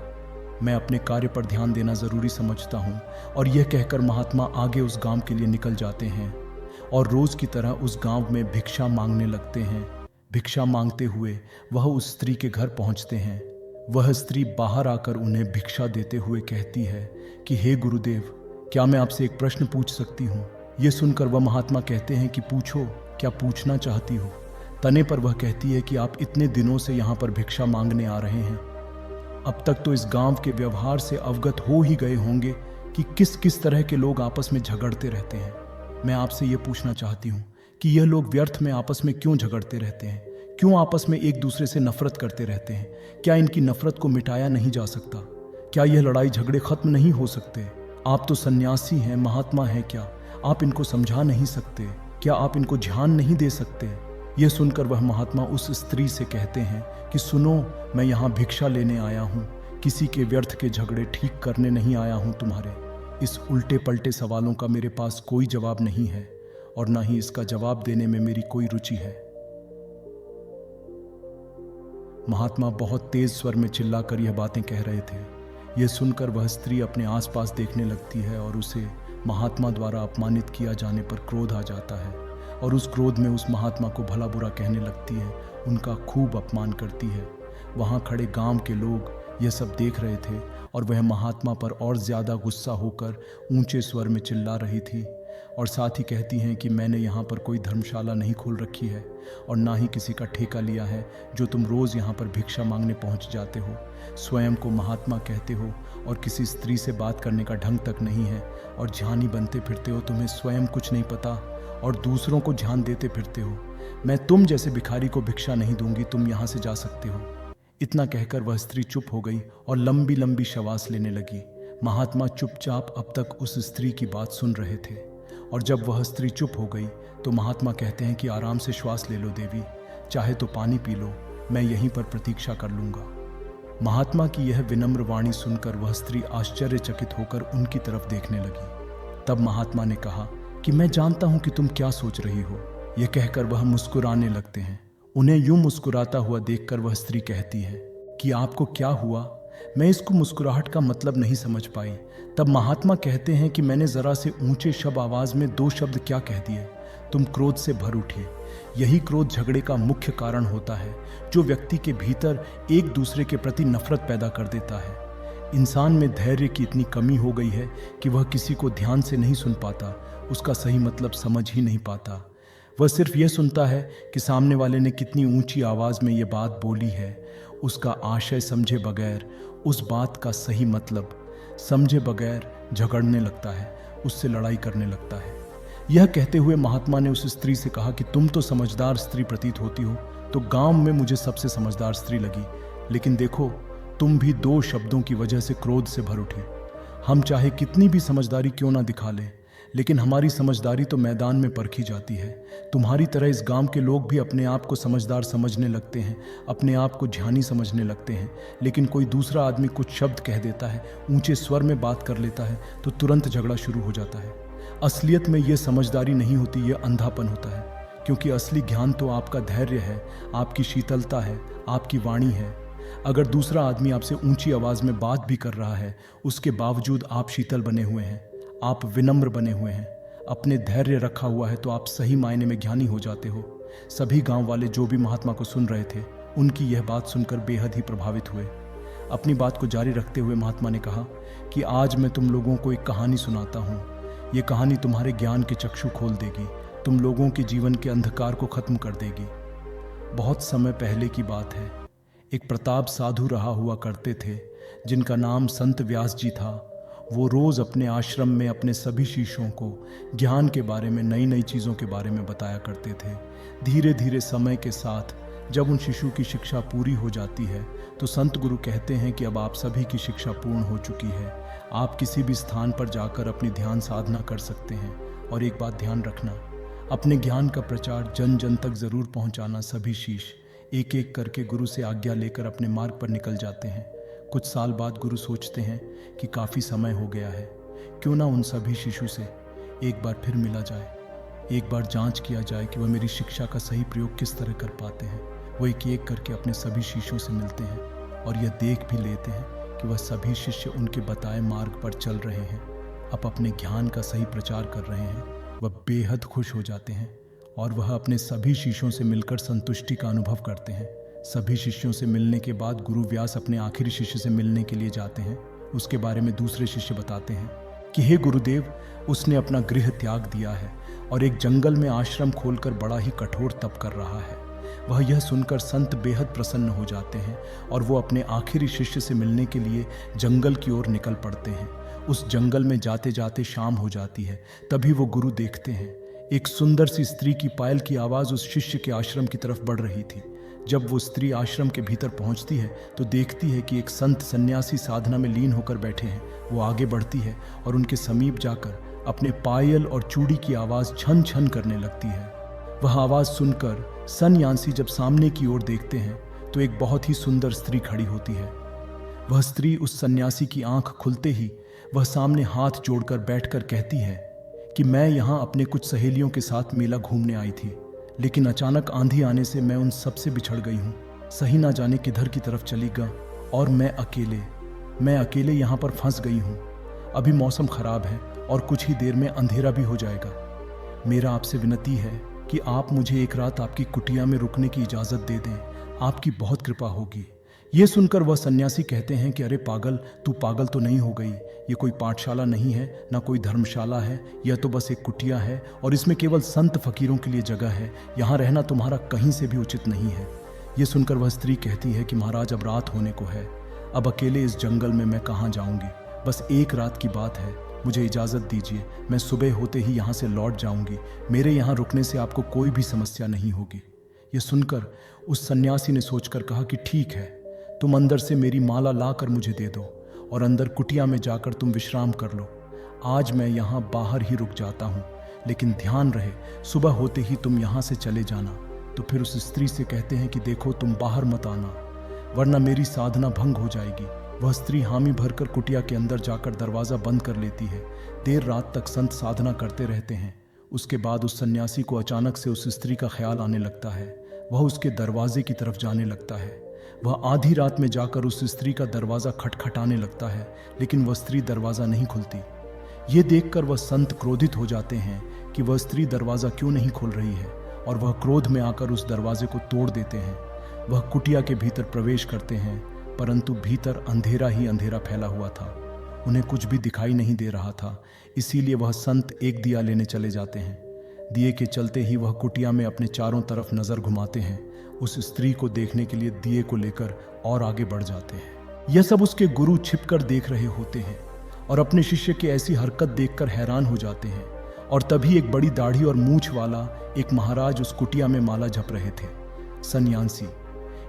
मैं अपने कार्य पर ध्यान देना जरूरी समझता हूँ। और यह कहकर महात्मा आगे उस गांव के लिए निकल जाते हैं और रोज की तरह उस गांव में भिक्षा मांगने लगते हैं। भिक्षा मांगते हुए वह उस स्त्री के घर पहुंचते हैं। वह स्त्री बाहर आकर उन्हें भिक्षा देते हुए कहती है कि हे गुरुदेव, क्या मैं आपसे एक प्रश्न पूछ सकती हूँ? ये सुनकर वह महात्मा कहते हैं कि पूछो, क्या पूछना चाहती हो? तने पर वह कहती है कि आप इतने दिनों से यहाँ पर भिक्षा मांगने आ रहे हैं, अब तक तो इस गांव के व्यवहार से अवगत हो ही गए होंगे कि किस किस तरह के लोग आपस में झगड़ते रहते हैं। मैं आपसे ये पूछना चाहती हूँ कि यह लोग व्यर्थ में आपस में क्यों झगड़ते रहते हैं, क्यों आपस में एक दूसरे से नफरत करते रहते हैं? क्या इनकी नफरत को मिटाया नहीं जा सकता? क्या यह लड़ाई झगड़े खत्म नहीं हो सकते? आप तो सन्यासी हैं, महात्मा हैं, क्या आप इनको समझा नहीं सकते? क्या आप इनको ध्यान नहीं दे सकते? यह सुनकर वह महात्मा उस स्त्री से कहते हैं कि सुनो, मैं यहाँ भिक्षा लेने आया हूँ, किसी के व्यर्थ के झगड़े ठीक करने नहीं आया हूँ। तुम्हारे इस उल्टे पलटे सवालों का मेरे पास कोई जवाब नहीं है और ना ही इसका जवाब देने में मेरी कोई रुचि है। महात्मा बहुत तेज स्वर में चिल्लाकर यह बातें कह रहे थे। यह सुनकर वह स्त्री अपने आसपास देखने लगती है और उसे महात्मा द्वारा अपमानित किया जाने पर क्रोध आ जाता है और उस क्रोध में उस महात्मा को भला बुरा कहने लगती है, उनका खूब अपमान करती है। वहाँ खड़े गांव के लोग यह सब देख रहे थे और वह महात्मा पर और ज़्यादा गुस्सा होकर ऊंचे स्वर में चिल्ला रही थी और साथ ही कहती हैं कि मैंने यहाँ पर कोई धर्मशाला नहीं खोल रखी है और ना ही किसी का ठेका लिया है जो तुम रोज़ यहाँ पर भिक्षा मांगने पहुँच जाते हो। स्वयं को महात्मा कहते हो और किसी स्त्री से बात करने का ढंग तक नहीं है और ध्यानी बनते फिरते हो। तुम्हें स्वयं कुछ नहीं पता और दूसरों को ध्यान देते फिरते हो। मैं तुम जैसे भिखारी को भिक्षा नहीं दूंगी, तुम यहाँ से जा सकते हो। इतना कहकर वह स्त्री चुप हो गई और लंबी लंबी श्वास लेने लगी। महात्मा चुपचाप अब तक उस स्त्री की बात सुन रहे थे और जब वह स्त्री चुप हो गई तो महात्मा कहते हैं कि आराम से श्वास ले लो देवी, चाहे तो पानी पी लो, मैं यहीं पर प्रतीक्षा कर लूंगा। महात्मा की यह विनम्र वाणी सुनकर वह स्त्री आश्चर्यचकित होकर उनकी तरफ देखने लगी। तब महात्मा ने कहा कि मैं जानता हूं कि तुम क्या सोच रही हो। यह कहकर वह मुस्कुराने लगते हैं। उन्हें यूं मुस्कुराता हुआ देखकर वह स्त्री कहती है कि आपको क्या हुआ? मैं इसको मुस्कुराहट का मतलब नहीं समझ पाई। तब महात्मा कहते हैं कि मैंने जरा से ऊंचे शब्द आवाज में 2 शब्द क्या कह दिए, तुम क्रोध से भर उठे। यही क्रोध झगड़े का मुख्य कारण होता है जो व्यक्ति के भीतर एक दूसरे के प्रति नफरत पैदा कर देता है। इंसान में धैर्य की इतनी कमी हो गई है कि वह किसी को ध्यान से नहीं सुन पाता, उसका सही मतलब समझ ही नहीं पाता। वह सिर्फ यह सुनता है कि सामने वाले ने कितनी ऊंची आवाज में ये बात बोली है, उसका आशय समझे बगैर उस बात का सही मतलब समझे बगैर झगड़ने लगता है, उससे लड़ाई करने लगता है। यह कहते हुए महात्मा ने उस स्त्री से कहा कि तुम तो समझदार स्त्री प्रतीत होती हो, तो गांव में मुझे सबसे समझदार स्त्री लगी, लेकिन देखो तुम भी 2 शब्दों की वजह से क्रोध से भर उठी। हम चाहे कितनी भी समझदारी क्यों ना दिखा लें, लेकिन हमारी समझदारी तो मैदान में परखी जाती है। तुम्हारी तरह इस गांव के लोग भी अपने आप को समझदार समझने लगते हैं, अपने आप को ध्यानी समझने लगते हैं, लेकिन कोई दूसरा आदमी कुछ शब्द कह देता है, ऊंचे स्वर में बात कर लेता है, तो तुरंत झगड़ा शुरू हो जाता है। असलियत में यह समझदारी नहीं होती, यह अंधापन होता है, क्योंकि असली ज्ञान तो आपका धैर्य है, आपकी शीतलता है, आपकी वाणी है। अगर दूसरा आदमी आपसे ऊंची आवाज में बात भी कर रहा है, उसके बावजूद आप शीतल बने हुए हैं, आप विनम्र बने हुए हैं, अपने धैर्य रखा हुआ है, तो आप सही मायने में ज्ञानी हो जाते हो। सभी गांव वाले जो भी महात्मा को सुन रहे थे, उनकी यह बात सुनकर बेहद ही प्रभावित हुए। अपनी बात को जारी रखते हुए महात्मा ने कहा कि आज मैं तुम लोगों को एक कहानी सुनाता हूँ। ये कहानी तुम्हारे ज्ञान के चक्षु खोल देगी, तुम लोगों के जीवन के अंधकार को खत्म कर देगी। बहुत समय पहले की बात है। एक प्रताप साधु रहा हुआ करते थे, जिनका नाम संत व्यास जी था। वो रोज़ अपने आश्रम में अपने सभी शिष्यों को ज्ञान के बारे में, नई नई चीज़ों के बारे में बताया करते थे। धीरे धीरे समय के साथ जब उन शिशु की शिक्षा पूरी हो जाती है, तो संत गुरु कहते हैं कि अब आप सभी की शिक्षा पूर्ण हो चुकी है, आप किसी भी स्थान पर जाकर अपनी ध्यान साधना कर सकते हैं। और एक बात ध्यान रखना, अपने ज्ञान का प्रचार जन जन तक ज़रूर पहुंचाना। सभी शिष्य एक एक करके गुरु से आज्ञा लेकर अपने मार्ग पर निकल जाते हैं। कुछ साल बाद गुरु सोचते हैं कि काफ़ी समय हो गया है, क्यों ना उन सभी शिशु से एक बार फिर मिला जाए, एक बार जांच किया जाए कि वह मेरी शिक्षा का सही प्रयोग किस तरह कर पाते हैं। वो एक एक करके अपने सभी शिष्यों से मिलते हैं और यह देख भी लेते हैं कि वह सभी शिष्य उनके बताए मार्ग पर चल रहे हैं, अब अपने ज्ञान का सही प्रचार कर रहे हैं। वह बेहद खुश हो जाते हैं और वह अपने सभी शिष्यों से मिलकर संतुष्टि का अनुभव करते हैं। सभी शिष्यों से मिलने के बाद गुरु व्यास अपने आखिरी शिष्य से मिलने के लिए जाते हैं। उसके बारे में दूसरे शिष्य बताते हैं कि हे गुरुदेव, उसने अपना गृह त्याग दिया है और एक जंगल में आश्रम खोलकर बड़ा ही कठोर तप कर रहा है। वह यह सुनकर संत बेहद प्रसन्न हो जाते हैं और वो अपने आखिरी शिष्य से मिलने के लिए जंगल की ओर निकल पड़ते हैं। उस जंगल में जाते जाते शाम हो जाती है। तभी वो गुरु देखते हैं एक सुंदर सी स्त्री की पायल की आवाज़ उस शिष्य के आश्रम की तरफ बढ़ रही थी। जब वो स्त्री आश्रम के भीतर पहुंचती है तो देखती है कि एक संत सन्यासी साधना में लीन होकर बैठे हैं। वो आगे बढ़ती है और उनके समीप जाकर अपने पायल और चूड़ी की आवाज़ छन छन करने लगती है। वह आवाज़ सुनकर सन्यासी जब सामने की ओर देखते हैं तो एक बहुत ही सुंदर स्त्री खड़ी होती है। वह स्त्री उस सन्यासी की आंख खुलते ही वह सामने हाथ जोड़कर बैठकर कहती है कि मैं यहाँ अपने कुछ सहेलियों के साथ मेला घूमने आई थी, लेकिन अचानक आंधी आने से मैं उन सब से बिछड़ गई हूँ। सही ना जाने किधर की तरफ चली गई और मैं अकेले यहाँ पर फंस गई हूँ। अभी मौसम खराब है और कुछ ही देर में अंधेरा भी हो जाएगा। मेरा आपसे विनती है कि आप मुझे एक रात आपकी कुटिया में रुकने की इजाज़त दे दें, आपकी बहुत कृपा होगी। ये सुनकर वह सन्यासी कहते हैं कि अरे पागल, तू पागल तो नहीं हो गई? ये कोई पाठशाला नहीं है, ना कोई धर्मशाला है, यह तो बस एक कुटिया है और इसमें केवल संत फकीरों के लिए जगह है। यहाँ रहना तुम्हारा कहीं से भी उचित नहीं है। ये सुनकर वह स्त्री कहती है कि महाराज, अब रात होने को है, अब अकेले इस जंगल में मैं कहाँ जाऊँगी? बस एक रात की बात है, मुझे इजाज़त दीजिए, मैं सुबह होते ही यहाँ से लौट जाऊँगी। मेरे यहाँ रुकने से आपको कोई भी समस्या नहीं होगी। ये सुनकर उस सन्यासी ने सोचकर कहा कि ठीक है, तुम अंदर से मेरी माला ला कर मुझे दे दो और अंदर कुटिया में जाकर तुम विश्राम कर लो। आज मैं यहाँ बाहर ही रुक जाता हूँ, लेकिन ध्यान रहे सुबह होते ही तुम यहाँ से चले जाना। तो फिर उस स्त्री से कहते हैं कि देखो, तुम बाहर मत आना, वरना मेरी साधना भंग हो जाएगी। वह स्त्री हामी भरकर कुटिया के अंदर जाकर दरवाज़ा बंद कर लेती है। देर रात तक संत साधना करते रहते हैं। उसके बाद उस सन्यासी को अचानक से उस स्त्री का ख्याल आने लगता है। वह उसके दरवाजे की तरफ जाने लगता है। वह आधी रात में जाकर उस स्त्री का दरवाज़ा खटखटाने लगता है, लेकिन वह स्त्री दरवाज़ा नहीं खुलती। ये देखकर वह संत क्रोधित हो जाते हैं कि वह स्त्री दरवाज़ा क्यों नहीं खोल रही है, और वह क्रोध में आकर उस दरवाजे को तोड़ देते हैं। वह कुटिया के भीतर प्रवेश करते हैं, परंतु भीतर अंधेरा ही अंधेरा फैला हुआ था। उन्हें कुछ भी दिखाई नहीं दे रहा था। इसीलिए वह संत एक दिया लेने चले जाते हैं। दिए के चलते ही वह कुटिया में अपने चारों तरफ नज़र घुमाते हैं। उस स्त्री को देखने के लिए दिए को लेकर और आगे बढ़ जाते हैं। यह सब उसके गुरु छिपकर देख रहे होते हैं। और अपने शिष्य की ऐसी हरकत देखकर हैरान हो जाते हैं। और तभी एक बड़ी दाढ़ी और मूछ वाला एक महाराज उस कुटिया में माला जप रहे थे, सन्यासी।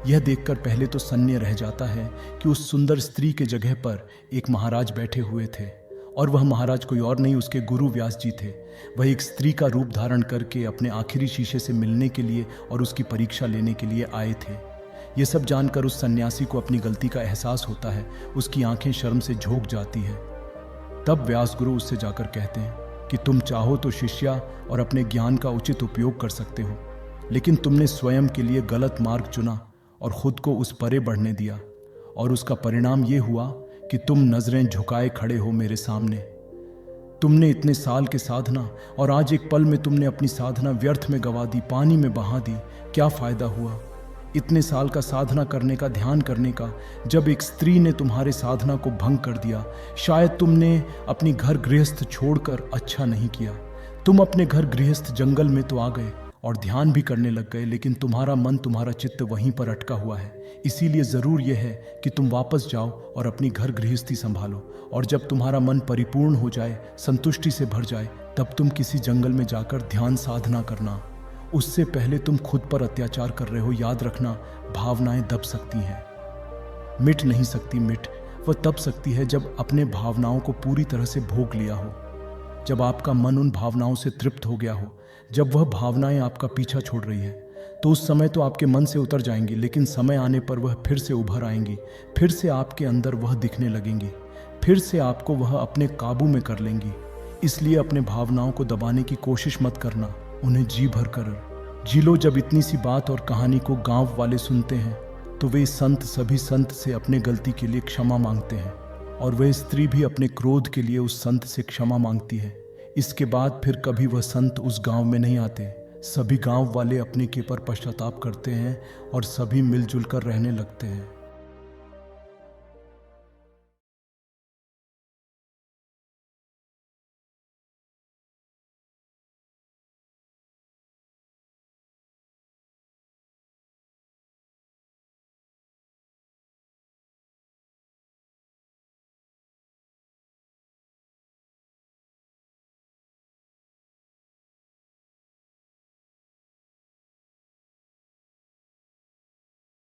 यह देखकर पहले तो सन्य रह जाता है कि उस सुंदर स्त्री के जगह पर एक महाराज बैठे हुए थे, और वह महाराज कोई और नहीं, उसके गुरु व्यास जी थे। वह एक स्त्री का रूप धारण करके अपने आखिरी शिष्य से मिलने के लिए और उसकी परीक्षा लेने के लिए आए थे। ये सब जानकर उस सन्यासी को अपनी गलती का एहसास होता है, उसकी आंखें शर्म से झोंक जाती है। तब व्यास गुरु उससे जाकर कहते हैं कि तुम चाहो तो शिष्या और अपने ज्ञान का उचित उपयोग कर सकते हो, लेकिन तुमने स्वयं के लिए गलत मार्ग चुना और खुद को उस परे बढ़ने दिया, और उसका परिणाम ये हुआ कि तुम नजरें झुकाए खड़े हो मेरे सामने। तुमने इतने साल के साधना और आज एक पल में तुमने अपनी साधना व्यर्थ में गवा दी, पानी में बहा दी। क्या फायदा हुआ इतने साल का साधना करने का, ध्यान करने का, जब एक स्त्री ने तुम्हारे साधना को भंग कर दिया। शायद तुमने अपनी घर गृहस्थ छोड़कर अच्छा नहीं किया। तुम अपने घर गृहस्थ जंगल में तो आ गए और ध्यान भी करने लग गए, लेकिन तुम्हारा मन, तुम्हारा चित्त वहीं पर अटका हुआ है। इसीलिए ज़रूर यह है कि तुम वापस जाओ और अपनी घर गृहस्थी संभालो, और जब तुम्हारा मन परिपूर्ण हो जाए, संतुष्टि से भर जाए, तब तुम किसी जंगल में जाकर ध्यान साधना करना। उससे पहले तुम खुद पर अत्याचार कर रहे हो। याद रखना, भावनाएं दब सकती हैं, मिट नहीं सकती। मिट वह तब सकती है जब अपने भावनाओं को पूरी तरह से भोग लिया हो, जब आपका मन उन भावनाओं से तृप्त हो गया हो। जब वह भावनाएं आपका पीछा छोड़ रही है तो उस समय तो आपके मन से उतर जाएंगी, लेकिन समय आने पर वह फिर से उभर आएंगी, फिर से आपके अंदर वह दिखने लगेंगी, फिर से आपको वह अपने काबू में कर लेंगी। इसलिए अपने भावनाओं को दबाने की कोशिश मत करना, उन्हें जी भर कर जी लो। जब इतनी सी बात और कहानी को गांव वाले सुनते हैं तो वे संत, सभी संत से अपने गलती के लिए क्षमा मांगते हैं, और वह स्त्री भी अपने क्रोध के लिए उस संत से क्षमा मांगती है। इसके बाद फिर कभी वह संत उस गांव में नहीं आते। सभी गांव वाले अपने के पर पश्चाताप करते हैं और सभी मिलजुल कर रहने लगते हैं।